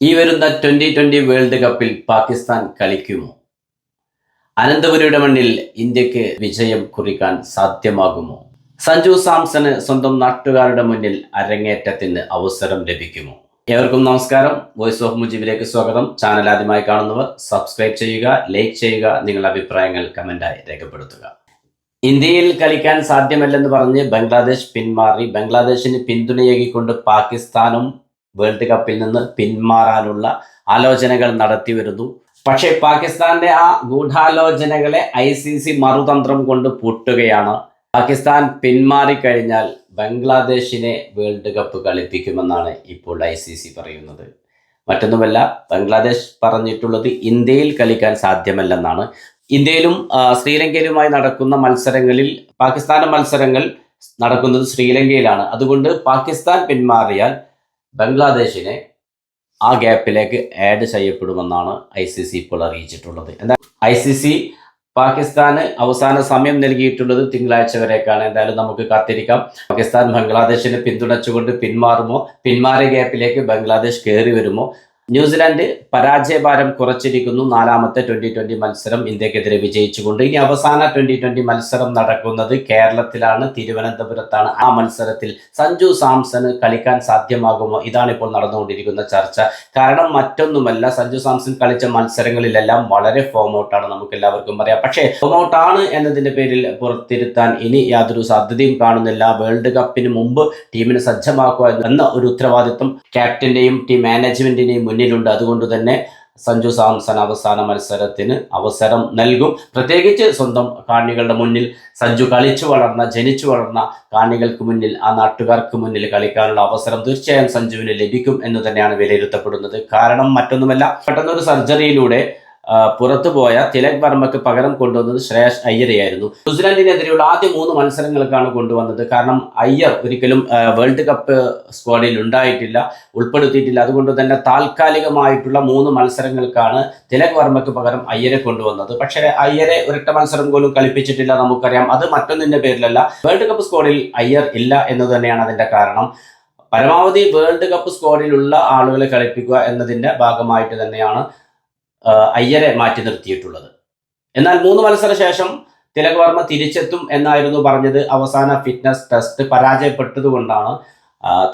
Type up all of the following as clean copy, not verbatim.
ഈ വരുന്ന 2020 വേൾഡ് കപ്പിൽ പാകിസ്ഥാൻ കളിക്കുമോ? അനന്തപുരിയുടെ മണ്ണിൽ ഇന്ത്യക്ക് വിജയം കുറിക്കാൻ സാധ്യമാകുമോ? സഞ്ജു സാംസണ് സ്വന്തം നാട്ടുകാരുടെ മുന്നിൽ അരങ്ങേറ്റത്തിന് അവസരം ലഭിക്കുമോ? ഏവർക്കും നമസ്കാരം. വോയിസ് ഓഫ് മുജീബിലേക്ക് സ്വാഗതം. ചാനൽ ആദ്യമായി കാണുന്നവർ സബ്സ്ക്രൈബ് ചെയ്യുക, ലൈക്ക് ചെയ്യുക, നിങ്ങളുടെ അഭിപ്രായങ്ങൾ കമന്റായി രേഖപ്പെടുത്തുക. ഇന്ത്യയിൽ കളിക്കാൻ സാധ്യമല്ലെന്ന് പറഞ്ഞ് ബംഗ്ലാദേശ് പിന്മാറി. ബംഗ്ലാദേശിന് പിന്തുണയേകിക്കൊണ്ട് പാകിസ്ഥാനും വേൾഡ് കപ്പിൽ നിന്ന് പിന്മാറാനുള്ള ആലോചനകൾ നടത്തി വരുന്നു. പക്ഷേ പാകിസ്ഥാന്റെ ആ ഗൂഢാലോചനകളെ ICC മറുതന്ത്രം കൊണ്ട് പൂട്ടുകയാണ്. പാകിസ്ഥാൻ പിന്മാറിക്കഴിഞ്ഞാൽ ബംഗ്ലാദേശിനെ വേൾഡ് കപ്പ് കളിപ്പിക്കുമെന്നാണ് ഇപ്പോൾ ICC പറയുന്നത്. മറ്റൊന്നുമല്ല, ബംഗ്ലാദേശ് പറഞ്ഞിട്ടുള്ളത് ഇന്ത്യയിൽ കളിക്കാൻ സാധ്യമല്ലെന്നാണ്. ഇന്ത്യയിലും ശ്രീലങ്കയിലുമായി നടക്കുന്ന മത്സരങ്ങളിൽ പാകിസ്ഥാന്റെ മത്സരങ്ങൾ നടക്കുന്നത് ശ്രീലങ്കയിലാണ്. അതുകൊണ്ട് പാകിസ്ഥാൻ പിന്മാറിയാൽ ബംഗ്ലാദേശിനെ ആ ഗ്യാപ്പിലേക്ക് ആഡ് ചെയ്യപ്പെടുമെന്നാണ് ICC ഇപ്പോൾ അറിയിച്ചിട്ടുള്ളത്. എന്നാൽ ICC പാകിസ്ഥാന് അവസാന സമയം നൽകിയിട്ടുള്ളത് തിങ്കളാഴ്ച വരേക്കാണ്. എന്തായാലും നമുക്ക് കാത്തിരിക്കാം. പാകിസ്ഥാൻ ബംഗ്ലാദേശിനെ പിന്തുണച്ചുകൊണ്ട് പിന്മാറുമോ? പിന്മാറിയ ഗ്യാപ്പിലേക്ക് ബംഗ്ലാദേശ് കയറി വരുമോ? ന്യൂസിലാൻഡ് പരാജയഭാരം കുറച്ചിരിക്കുന്നു. 4ാമത്തെ 2020 മത്സരം ഇന്ത്യക്കെതിരെ വിജയിച്ചുകൊണ്ട്. ഇനി അവസാന 2020 മത്സരം നടക്കുന്നത് കേരളത്തിലാണ്, തിരുവനന്തപുരത്താണ്. ആ മത്സരത്തിൽ സഞ്ജു സാംസണ് കളിക്കാൻ സാധ്യമാകുമോ? ഇതാണ് ഇപ്പോൾ നടന്നുകൊണ്ടിരിക്കുന്ന ചർച്ച. കാരണം മറ്റൊന്നുമല്ല, സഞ്ജു സാംസൺ കളിച്ച മത്സരങ്ങളിലെല്ലാം വളരെ ഫോം ഔട്ടാണ്, നമുക്ക് എല്ലാവർക്കും പറയാം. പക്ഷേ ഫോം ഔട്ടാണ് എന്നതിന്റെ പേരിൽ പുറത്തിരുത്താൻ ഇനി യാതൊരു സാധ്യതയും കാണുന്നില്ല. വേൾഡ് കപ്പിന് മുമ്പ് ടീമിനെ സജ്ജമാക്കുക എന്ന ഒരു ഉത്തരവാദിത്വം ക്യാപ്റ്റന്റെയും ടീം മാനേജ്മെന്റിന്റെയും മുന്നിലുണ്ട്. അതുകൊണ്ട് തന്നെ സഞ്ജു സാംസൺ അവസാന മത്സരത്തിന് അവസരം നൽകും. പ്രത്യേകിച്ച് സ്വന്തം കാണികളുടെ മുന്നിൽ, സഞ്ജു ജനിച്ചു വളർന്ന കാണികൾക്ക് മുന്നിൽ, ആ നാട്ടുകാർക്ക് മുന്നിൽ കളിക്കാനുള്ള അവസരം തീർച്ചയായും സഞ്ജുവിന് ലഭിക്കും എന്ന് തന്നെയാണ് വിലയിരുത്തപ്പെടുന്നത്. കാരണം മറ്റൊന്നുമല്ല, പെട്ടെന്നൊരു സർജറിയിലൂടെ പുറത്തുപോയ തിലക് വർമ്മക്ക് പകരം കൊണ്ടുവന്നത് ശ്രേയസ് അയ്യരെയായിരുന്നു. ന്യൂസിലാൻഡിനെതിരെയുള്ള ആദ്യ 3 മത്സരങ്ങൾക്കാണ് കൊണ്ടുവന്നത്. കാരണം അയ്യർ ഒരിക്കലും വേൾഡ് കപ്പ് സ്ക്വാഡിൽ ഉണ്ടായിട്ടില്ല, ഉൾപ്പെടുത്തിയിട്ടില്ല. അതുകൊണ്ട് തന്നെ താൽക്കാലികമായിട്ടുള്ള 3 മത്സരങ്ങൾക്കാണ് തിലക് വർമ്മക്ക് പകരം അയ്യരെ കൊണ്ടുവന്നത്. പക്ഷേ അയ്യരെ ഒരൊറ്റ മത്സരം പോലും കളിപ്പിച്ചിട്ടില്ല, നമുക്കറിയാം. അത് മറ്റൊന്നിന്റെ പേരിലല്ല, വേൾഡ് കപ്പ് സ്ക്വാഡിൽ അയ്യർ ഇല്ല എന്ന് തന്നെയാണ് അതിന്റെ കാരണം. പരമാവധി വേൾഡ് കപ്പ് സ്ക്വാഡിലുള്ള ആളുകളെ കളിപ്പിക്കുക എന്നതിന്റെ ഭാഗമായിട്ട് തന്നെയാണ് അയ്യരെ മാറ്റി നിർത്തിയിട്ടുള്ളത്. എന്നാൽ 3 മത്സര ശേഷം തിലക് വർമ്മ തിരിച്ചെത്തും എന്നായിരുന്നു പറഞ്ഞത്. അവസാന ഫിറ്റ്നസ് ടെസ്റ്റ് പരാജയപ്പെട്ടതുകൊണ്ടാണ്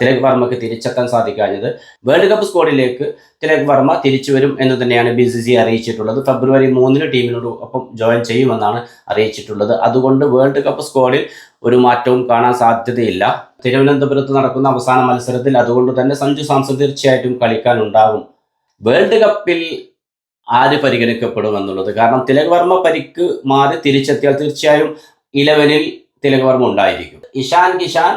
തിലക് വർമ്മക്ക് തിരിച്ചെത്താൻ സാധിക്കാഞ്ഞത്. വേൾഡ് കപ്പ് സ്ക്വാഡിലേക്ക് തിലക് വർമ്മ തിരിച്ചു വരും എന്ന് തന്നെയാണ് BCC അറിയിച്ചിട്ടുള്ളത്. ഫെബ്രുവരി 3 ടീമിനോടൊപ്പം ജോയിൻ ചെയ്യുമെന്നാണ് അറിയിച്ചിട്ടുള്ളത്. അതുകൊണ്ട് വേൾഡ് കപ്പ് സ്ക്വാഡിൽ ഒരു മാറ്റവും കാണാൻ സാധ്യതയില്ല. തിരുവനന്തപുരത്ത് നടക്കുന്ന അവസാന മത്സരത്തിൽ അതുകൊണ്ട് തന്നെ സഞ്ജു സാംസൺ തീർച്ചയായിട്ടും കളിക്കാനുണ്ടാകും. വേൾഡ് കപ്പിൽ ആര് പരിഗണിക്കപ്പെടും എന്നുള്ളത്, കാരണം തിലക് വർമ്മ പരിക്ക് മാറി തിരിച്ചെത്തിയാൽ തീർച്ചയായും 11-ൽ തിലക് വർമ്മ ഉണ്ടായിരിക്കും. ഇഷാൻ കിഷാൻ,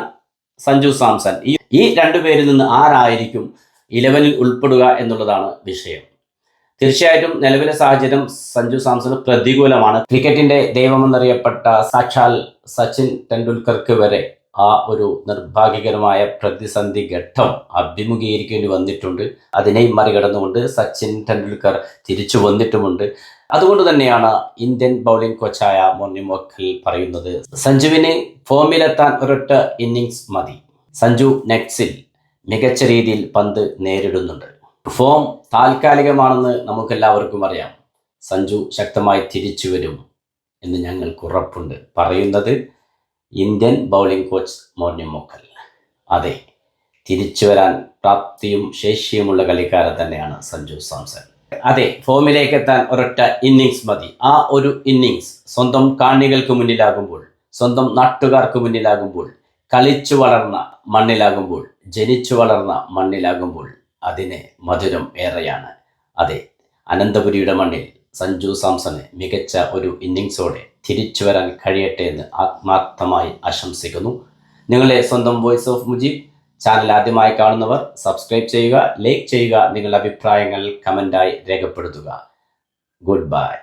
സഞ്ജു സാംസൺ, ഈ 2 പേരിൽ നിന്ന് ആരായിരിക്കും 11-ൽ ഉൾപ്പെടുക എന്നുള്ളതാണ് വിഷയം. തീർച്ചയായിട്ടും നിലവിലെ സാഹചര്യം സഞ്ജു സാംസണ് പ്രതികൂലമാണ്. ക്രിക്കറ്റിന്റെ ദൈവമെന്നറിയപ്പെട്ട സാക്ഷാൽ സച്ചിൻ ടെണ്ടുൽക്കർക്ക് വരെ ആ ഒരു നിർഭാഗ്യകരമായ പ്രതിസന്ധി ഘട്ടം അഭിമുഖീകരിക്കേണ്ടി വന്നിട്ടുണ്ട്. അതിനെ മറികടന്നുകൊണ്ട് സച്ചിൻ ടെണ്ടുൽക്കർ തിരിച്ചു വന്നിട്ടുമുണ്ട്. അതുകൊണ്ട് തന്നെയാണ് ഇന്ത്യൻ ബൗളിംഗ് കോച്ചായ മോർണി മോക്കൽ പറയുന്നത്, സഞ്ജുവിന് ഫോമിലെത്താൻ ഒരൊറ്റ ഇന്നിങ്സ് മതി. സഞ്ജു നെക്സിൽ മികച്ച രീതിയിൽ പന്ത് നേരിടുന്നുണ്ട്. ഫോം താൽക്കാലികമാണെന്ന് നമുക്കെല്ലാവർക്കും അറിയാം. സഞ്ജു ശക്തമായി തിരിച്ചു വരും എന്ന് ഞങ്ങൾക്ക് ഉറപ്പുണ്ട്. പറയുന്നത് ഇന്ത്യൻ ബൗളിംഗ് കോച്ച് മോർണി മോക്കൽ. അതെ, തിരിച്ചു വരാൻ പ്രാപ്തിയും ശേഷിയുമുള്ള കളിക്കാരൻ തന്നെയാണ് സഞ്ജു സാംസൺ. അതെ, ഫോമിലേക്ക് എത്താൻ ഒരൊറ്റ ഇന്നിങ്സ് മതി. ആ ഒരു ഇന്നിങ്സ് സ്വന്തം കാണികൾക്ക് മുന്നിലാകുമ്പോൾ, സ്വന്തം നാട്ടുകാർക്ക് മുന്നിലാകുമ്പോൾ, കളിച്ചു വളർന്ന മണ്ണിലാകുമ്പോൾ, ജനിച്ചു വളർന്ന മണ്ണിലാകുമ്പോൾ അതിന് മധുരം ഏറെയാണ്. അതെ, അനന്തപുരിയുടെ മണ്ണിൽ സഞ്ജു സാംസണ് മികച്ച ഒരു ഇന്നിങ്സോടെ തിരിച്ചു വരാൻ കഴിയട്ടെ എന്ന് ആത്മാർത്ഥമായി ആശംസിക്കുന്നു. നിങ്ങളുടെ സ്വന്തം വോയിസ് ഓഫ് മുജീബ് ചാനൽ ആദ്യമായി കാണുന്നവർ സബ്സ്ക്രൈബ് ചെയ്യുക, ലൈക്ക് ചെയ്യുക, നിങ്ങളുടെ അഭിപ്രായങ്ങൾ കമന്റായി രേഖപ്പെടുത്തുക. Good bye.